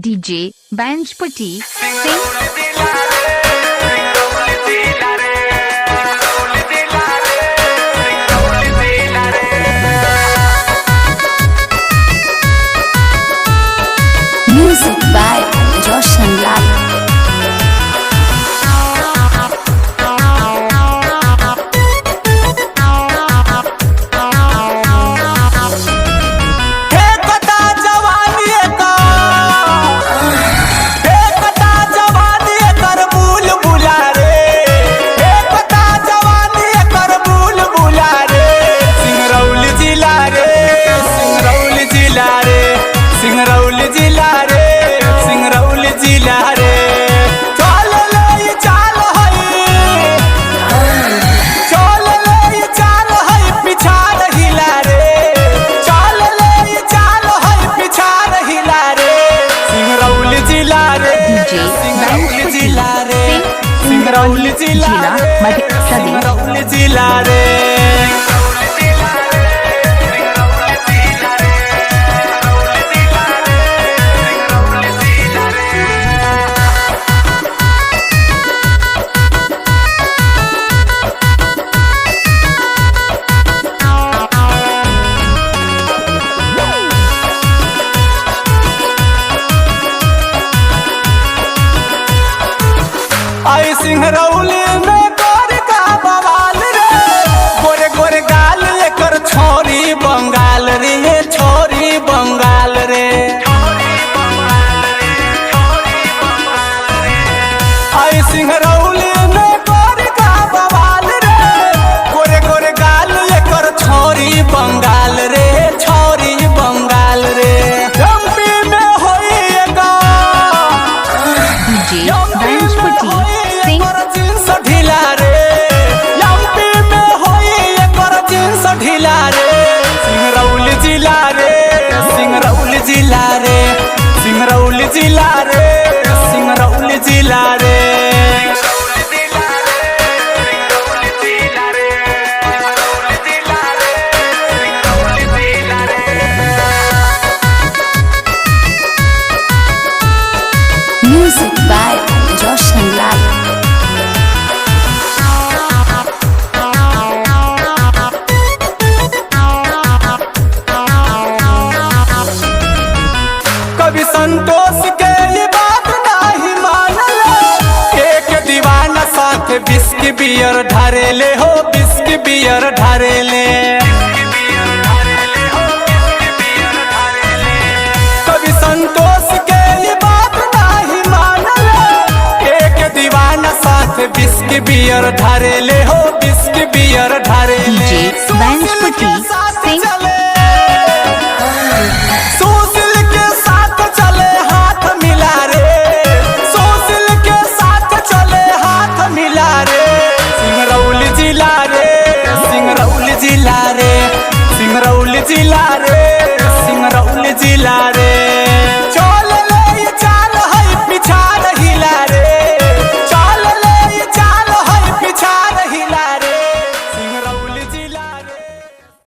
DJ Banjpati sing Music by Roshan Lal. Singrauli जिला मध्य प्रदेश जिला रे आई सिंगरौली में गोर का बवाल रे, गोरे गोरे गाल लेकर छोरी बंगाल रे, छोरी बंगाल रे। आई सिंगरौली में गोर का बवाल रे, गोरे गोरे गाल लेकर छोरी बंगाल रे, छोरी बंगाल रे। एमपी में होइएगा DJ Banjpati सिंगरौली जिला रे, सिंगरौली जिला रे, सिंगरौली जिला रे, सिंगरौली जिला रे। Music by Roshan Lal. कभी संतोष के ये बात नहीं मानले, एक दीवाना साथ बिस्की बियर ढारेले हो, बिस्की बियर ढारेले। कभी संतोष के ये बात नहीं मानले, एक दीवाना साथ बिस्की बियर ढारेले हो, बिस्की बियर ढारेले। DJ Banjpati sing सिंगरौली जिला